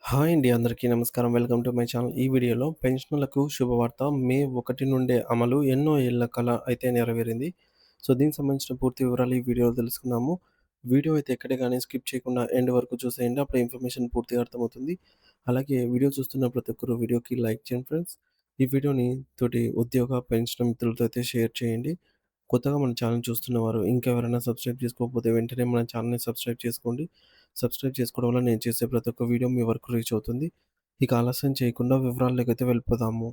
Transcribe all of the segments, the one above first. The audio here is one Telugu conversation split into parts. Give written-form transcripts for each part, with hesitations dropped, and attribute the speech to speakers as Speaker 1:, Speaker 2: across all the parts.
Speaker 1: హాయ్ అండి. అందరికీ నమస్కారం. Welcome to my channel. ఈ వీడియోలో పెన్షనర్లకు శుభవార్త. మే 1 నుండే అమలు. ఎన్నో ఏళ్ల కల అయితే నెరవేరింది. దీనికి సంబంధించిన పూర్తి వివరాలు ఈ వీడియోలో తెలుసుకుందాము. వీడియో అయితే ఎక్కడ గాని స్కిప్ చేయకుండా ఎండ్ వరకు చూసేయండి. అప్పుడు ఇన్ఫర్మేషన్ పూర్తిగా అర్థమవుతుంది. అలాగే వీడియో చూస్తున్న ప్రతి ఒక్కరు వీడియోకి లైక్ చేయండి ఫ్రెండ్స్. ఈ వీడియోని తోటి ఉద్యోగ, పెన్షన్ మిత్రులతో అయితే షేర్ చేయండి. కొత్తగా మన ఛానెల్ చూస్తున్నవారు ఇంకా ఎవరైనా సబ్స్క్రైబ్ చేసుకోకపోతే వెంటనే మన ఛానెల్‌ని సబ్స్క్రైబ్ చేసుకోండి. సబ్స్క్రైబ్ చేసుకోవడం వల్ల నేను చేసే ప్రతి ఒక్క వీడియో మీ వరకు రీచ్ అవుతుంది. ఇక ఆలస్యం చేయకుండా వివరాల్లోకైతే వెళ్ళిపోదాము.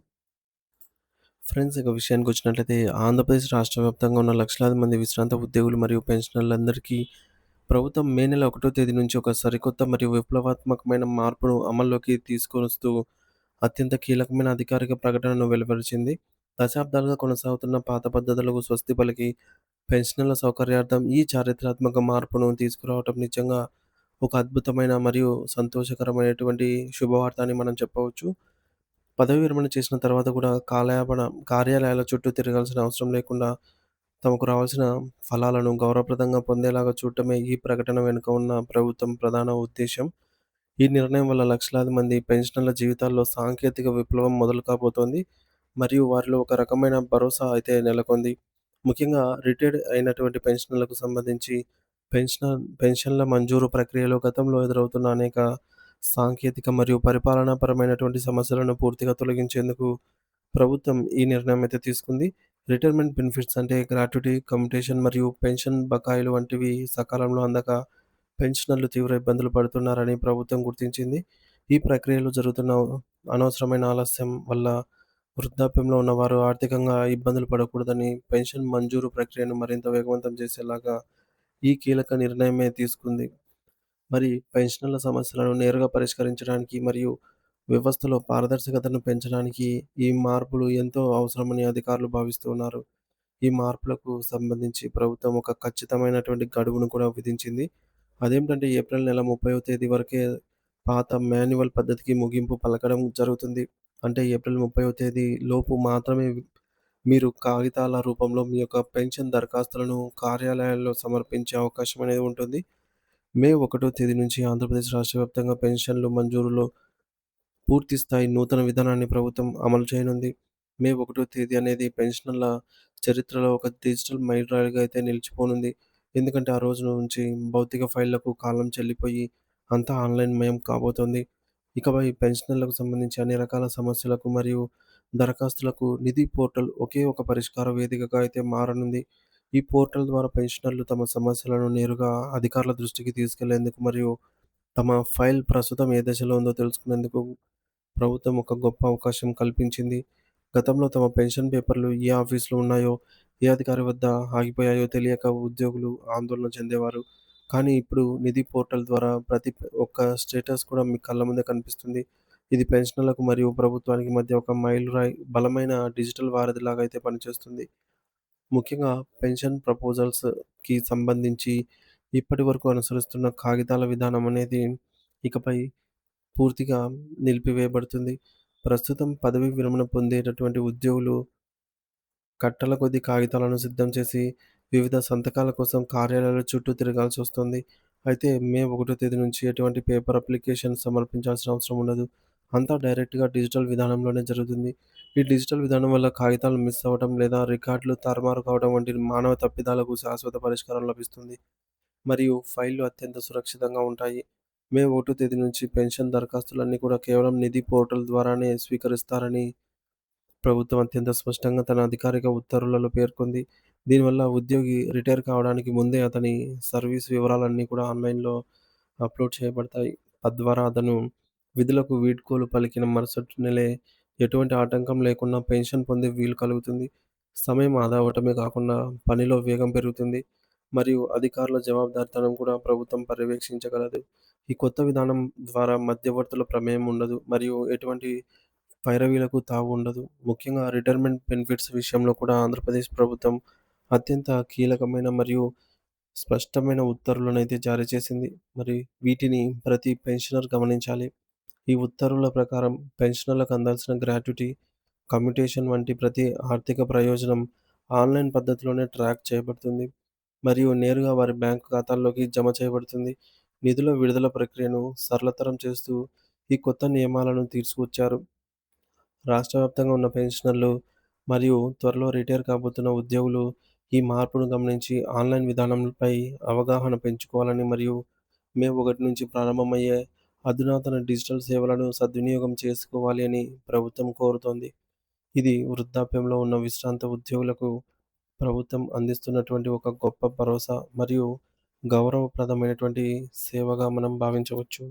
Speaker 1: ఫ్రెండ్స్, ఇక విషయానికొచ్చినట్లయితే ఆంధ్రప్రదేశ్ రాష్ట్ర వ్యాప్తంగా ఉన్న లక్షలాది మంది విశ్రాంత ఉద్యోగులు మరియు పెన్షనర్లందరికీ ప్రభుత్వం మే నెల 1వ తేదీ నుంచి ఒక సరికొత్త మరియు విప్లవాత్మకమైన మార్పును అమల్లోకి తీసుకొనొస్తూ అత్యంత కీలకమైన అధికారిక ప్రకటనను వెలువరించింది. దశాబ్దాలుగా కొనసాగుతున్న పాత పద్ధతులకు స్వస్తి పలికి పెన్షనర్ల సౌకర్యార్థం ఈ చారిత్రాత్మక మార్పును తీసుకురావటం నిజంగా ఒక అద్భుతమైన మరియు సంతోషకరమైనటువంటి శుభవార్త అని మనం చెప్పవచ్చు. పదవీ విరమణ చేసిన తర్వాత కూడా కార్యాలయాల చుట్టూ తిరగాల్సిన అవసరం లేకుండా తమకు రావాల్సిన ఫలాలను గౌరవప్రదంగా పొందేలాగా చూడటమే ఈ ప్రకటన వెనుక ఉన్న ప్రభుత్వం ప్రధాన ఉద్దేశ్యం. ఈ నిర్ణయం వల్ల లక్షలాది మంది పెన్షనర్ల జీవితాల్లో సాంకేతిక విప్లవం మొదలు కాబోతోంది. మరియు వారిలో ఒక రకమైన భరోసా అయితే నెలకొంది. ముఖ్యంగా రిటైర్డ్ అయినటువంటి పెన్షనర్లకు సంబంధించి పెన్షన్ల మంజూరు ప్రక్రియలో గతంలో ఎదురవుతున్న అనేక సాంకేతిక మరియు పరిపాలనాపరమైనటువంటి సమస్యలను పూర్తిగా తొలగించేందుకు ప్రభుత్వం ఈ నిర్ణయం అయితే తీసుకుంది. రిటైర్మెంట్ బెనిఫిట్స్ అంటే గ్రాట్యుటీ, కమ్యుటేషన్ మరియు పెన్షన్ బకాయిలు వంటివి సకాలంలో అందక పెన్షనర్లు తీవ్ర ఇబ్బందులు పడుతున్నారని ప్రభుత్వం గుర్తించింది. ఈ ప్రక్రియలో జరుగుతున్న అనవసరమైన ఆలస్యం వల్ల వృద్ధాప్యంలో ఉన్నవారు ఆర్థికంగా ఇబ్బందులు పడకూడదని పెన్షన్ మంజూరు ప్రక్రియను మరింత వేగవంతం చేసేలాగా ఈ కీలక నిర్ణయమే తీసుకుంది. మరి పెన్షనర్ల సమస్యలను నేరుగా పరిష్కరించడానికి మరియు వ్యవస్థలో పారదర్శకతను పెంచడానికి ఈ మార్పులు ఎంతో అవసరమని అధికారులు భావిస్తూ ఉన్నారు. ఈ మార్పులకు సంబంధించి ప్రభుత్వం ఒక ఖచ్చితమైనటువంటి గడువును కూడా విధించింది. అదేంటంటే ఏప్రిల్ నెల 30వ తేదీ వరకే పాత మాన్యువల్ పద్ధతికి ముగింపు పలకడం జరుగుతుంది. అంటే ఏప్రిల్ 30వ తేదీ లోపు మాత్రమే మీరు కాగితాల రూపంలో మీ యొక్క పెన్షన్ దరఖాస్తులను కార్యాలయాల్లో సమర్పించే అవకాశం అనేది ఉంటుంది. మే 1వ తేదీ నుంచి ఆంధ్రప్రదేశ్ రాష్ట్ర వ్యాప్తంగా పెన్షన్లు మంజూరులో పూర్తి స్థాయి నూతన విధానాన్ని ప్రభుత్వం అమలు చేయనుంది. మే 1వ తేదీ అనేది పెన్షనర్ల చరిత్రలో ఒక డిజిటల్ మైలురాయిగా అయితే నిలిచిపోనుంది. ఎందుకంటే ఆ రోజు నుంచి భౌతిక ఫైళ్ళకు కాలం చెల్లిపోయి అంతా ఆన్‌లైన్‌మయం కాబోతోంది. ఇకపై పెన్షనర్లకు సంబంధించి అన్ని రకాల సమస్యలకు మరియు దరఖాస్తులకు నిధి పోర్టల్ ఒకే ఒక పరిష్కార వేదికగా అయితే మారనుంది. ఈ పోర్టల్ ద్వారా పెన్షనర్లు తమ సమస్యలను నేరుగా అధికారుల దృష్టికి తీసుకెళ్లేందుకు మరియు తమ ఫైల్ ప్రస్తుతం ఏ దశలో ఉందో తెలుసుకునేందుకు ప్రభుత్వం ఒక గొప్ప అవకాశం కల్పించింది. గతంలో తమ పెన్షన్ పేపర్లు ఏ ఆఫీస్‌లో ఉన్నాయో, ఏ అధికారి వద్ద ఆగిపోయాయో తెలియక ఉద్యోగులు ఆందోళన చెందేవారు. కానీ ఇప్పుడు నిధి పోర్టల్ ద్వారా ప్రతి ఒక్క స్టేటస్ కూడా మీ కళ్ళ ముందే కనిపిస్తుంది. ఇది పెన్షనర్లకు మరియు ప్రభుత్వానికి మధ్య ఒక మైలురాయి, బలమైన డిజిటల్ వారధిలాగా అయితే పనిచేస్తుంది. ముఖ్యంగా పెన్షన్ ప్రపోజల్స్‌కి సంబంధించి ఇప్పటివరకు అనుసరిస్తున్న కాగితాల విధానం అనేది ఇకపై పూర్తిగా నిలిపివేయబడుతుంది. ప్రస్తుతం పదవీ విరమణ పొందేటటువంటి ఉద్యోగులు కట్టల కొద్దీ కాగితాలను సిద్ధం చేసి వివిధ సంతకాల కోసం కార్యాలయాల చుట్టూ తిరగాల్సొస్తుంది. అయితే మే 1 తేదీ నుంచి ఎటువంటి పేపర్ అప్లికేషన్ సమర్పించాల్సిన అవసరం ఉండదు. అంతా డైరెక్ట్‌గా డిజిటల్ విధానంలోనే జరుగుతుంది. ఈ డిజిటల్ విధానం వల్ల కాగితాలు మిస్ అవ్వడం లేదా రికార్డులు తారుమారు కావడం వంటి మానవ తప్పిదాలకు శాశ్వత పరిష్కారం లభిస్తుంది. మరియు ఫైల్‌లు అత్యంత సురక్షితంగా ఉంటాయి. మే 1 తేదీ నుంచి పెన్షన్ దరఖాస్తులన్నీ కూడా కేవలం నిధి పోర్టల్ ద్వారానే స్వీకరిస్తారని ప్రభుత్వం అత్యంత స్పష్టంగా తన అధికారిక ఉత్తర్వులలో పేర్కొంది. దీనివల్ల ఉద్యోగి రిటైర్ కావడానికి ముందే అతని సర్వీస్ వివరాలన్నీ కూడా ఆన్‌లైన్‌లో అప్‌లోడ్ చేయబడతాయి. తద్వారా అతను విధులకు వీడ్కోలు పలికిన మరుసటి నెలే ఎటువంటి ఆటంకం లేకుండా పెన్షన్ పొందే వీలు కలుగుతుంది. సమయం ఆదా అవ్వటమే కాకుండా పనిలో వేగం పెరుగుతుంది. మరియు అధికారుల జవాబుదారీతనం కూడా ప్రభుత్వం పర్యవేక్షించగలదు. ఈ కొత్త విధానం ద్వారా మధ్యవర్తుల ప్రమేయం ఉండదు మరియు ఎటువంటి పైరవీలకు తావు ఉండదు. ముఖ్యంగా రిటైర్మెంట్ బెనిఫిట్స్ విషయంలో కూడా ఆంధ్రప్రదేశ్ ప్రభుత్వం అత్యంత కీలకమైన మరియు స్పష్టమైన ఉత్తర్వులనైతే జారీ చేసింది. మరి వీటిని ప్రతి పెన్షనర్ గమనించాలి. ఈ ఉత్తర్వుల ప్రకారం పెన్షనర్లకు అందాల్సిన గ్రాట్యుటీ, కమ్యుటేషన్ వంటి ప్రతి ఆర్థిక ప్రయోజనం ఆన్‌లైన్ పద్ధతిలోనే ట్రాక్ చేయబడుతుంది మరియు నేరుగా వారి బ్యాంకు ఖాతాల్లోకి జమ చేయబడుతుంది. నిధుల విడుదల ప్రక్రియను సరళతరం చేస్తూ ఈ కొత్త నియమాలను తీసుకొచ్చారు. రాష్ట్ర వ్యాప్తంగా ఉన్న పెన్షనర్లు మరియు త్వరలో రిటైర్ కాబోతున్న ఉద్యోగులు ఈ మార్పును గమనించి ఆన్‌లైన్ విధానంపై అవగాహన పెంచుకోవాలని మరియు మే 1 నుంచి ప్రారంభమయ్యే అధునాతన డిజిటల్ సేవలను సద్వినియోగం చేసుకోవాలి అని ప్రభుత్వం కోరుతోంది. ఇది వృద్ధాప్యంలో ఉన్న విశ్రాంత ఉద్యోగులకు ప్రభుత్వం అందిస్తున్నటువంటి ఒక గొప్ప భరోసా మరియు గౌరవప్రదమైనటువంటి సేవగా మనం భావించవచ్చు.